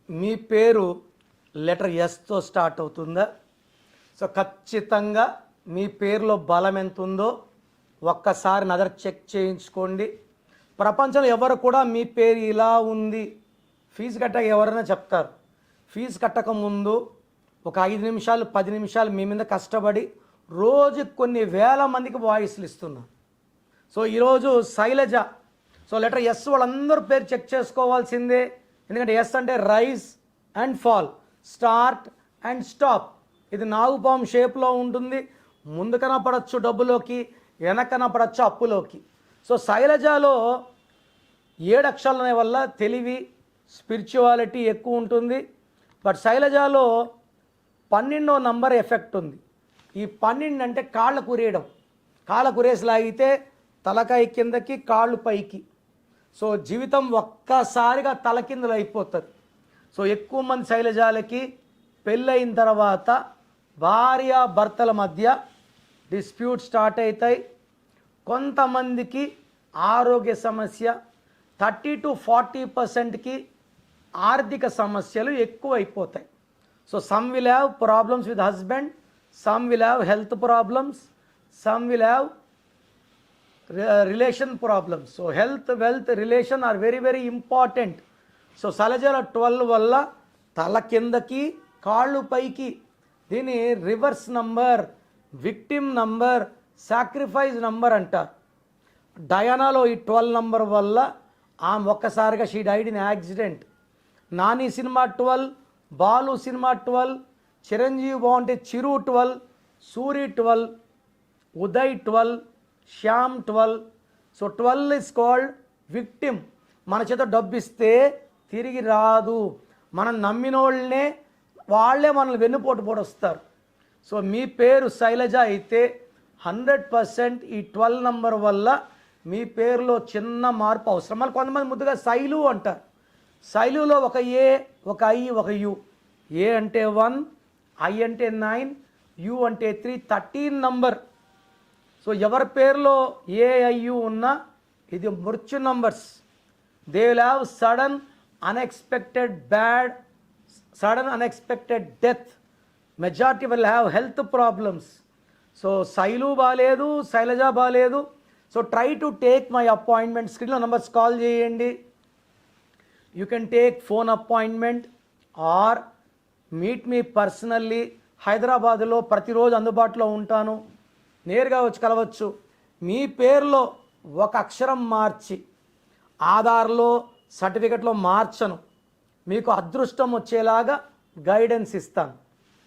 మీ పేరు letter ఎస్తో start అవుతుందా? So ఖచ్చితంగా మీ పేరులో బలం ఎంత ఉందో ఒక్కసారి నజర్ చెక్ చేయించుకోండి. ప్రపంచంలో ఎవరు కూడా మీ పేరు ఇలా ఉంది ఫీజు కట్టక ఎవరైనా చెప్తారు. ఫీజు కట్టక ముందు ఒక 5 నిమిషాలు 10 నిమిషాలు మీ మీద కష్టపడి రోజు కొన్ని వేల మందికి వాయిస్లు ఇస్తున్నారు. సో ఈరోజు శైలజ, సో లెటర్ ఎస్ వాళ్ళందరూ పేరు చెక్ చేసుకోవాల్సిందే. ఎందుకంటే ఎస్ అంటే rise and fall, start and stop. ఇది నాగుపాము షేప్లో ఉంటుంది. ముందు కనపడచ్చు డబ్బులోకి, వెనక కనపడచ్చు అప్పులోకి. సో శైలజలో 7 అక్షరాలు అనే వల్ల తెలివి, స్పిరిచువాలిటీ ఎక్కువ ఉంటుంది. బట్ శైలజలో 12వ నంబర్ ఎఫెక్ట్ ఉంది. ఈ 12 అంటే కాళ్ళ కురేయడం. కాళ్ళ కురేసి లాగితే తలకాయ కిందకి, కాళ్ళు పైకి. సో జీవితం ఒక్కసారిగా తలకిందులు అయిపోతుంది. సో ఎక్కువ మంది శైలజాలకి పెళ్ళయిన తర్వాత భార్య భర్తల మధ్య డిస్ప్యూట్ స్టార్ట్ అవుతాయి. కొంతమందికి ఆరోగ్య సమస్య, 30 to 40%కి ఆర్థిక సమస్యలు ఎక్కువ అయిపోతాయి. So some will have problems with husband, some will have health problems, some will have relation problems. So health, wealth, relation are very very important. So శైలజల 12 వల్ల తల కిందకి, కాళ్ళు పైకి. దీని reverse number, victim number, sacrifice number అంటారు. డయానాలో ఈ 12 నంబర్ వల్ల ఆమె ఒక్కసారిగా she died in accident. Nani సినిమా 12, బాలు సినిమా 12, చిరంజీవి బాగుంటే Chiru 12, Suri 12, Uday 12, Shyam 12. So 12 is called victim. మన చేత డబ్బు ఇస్తే తిరిగి రాదు. మనం నమ్మిన వాళ్ళే మనల్ని వెన్నుపోటు పొడుస్తారు. సో మీ పేరు శైలజ అయితే 100% ఈ 12 నంబర్ వల్ల మీ పేరులో చిన్న మార్పు అవసరం. మళ్ళీ కొంతమంది ముద్దుగా శైలు అంటారు. శైలులో ఒక ఏ, ఒక ఐ, ఒక యు. ఏ అంటే 1, ఐ అంటే 9, యు అంటే 3, 13 నంబర్. సో ఎవరి పేరులో ఏఐయు ఉన్నా ఇది మృత్యు numbers. They will have sudden unexpected death. Majority will have health problems. So Shailu బాగాలేదు, శైలజ బాగాలేదు. So try to take my appointment. స్క్రీన్లో నంబర్స్ కాల్ చేయండి. You can take phone appointment are meet me personally. హైదరాబాదులో ప్రతిరోజు అందుబాటులో ఉంటాను. నేరుగా వచ్చి కలవచ్చు. మీ పేరులో ఒక అక్షరం మార్చి ఆధార్లో, సర్టిఫికెట్లో మార్చను. మీకు అదృష్టం వచ్చేలాగా గైడెన్స్ ఇస్తాను.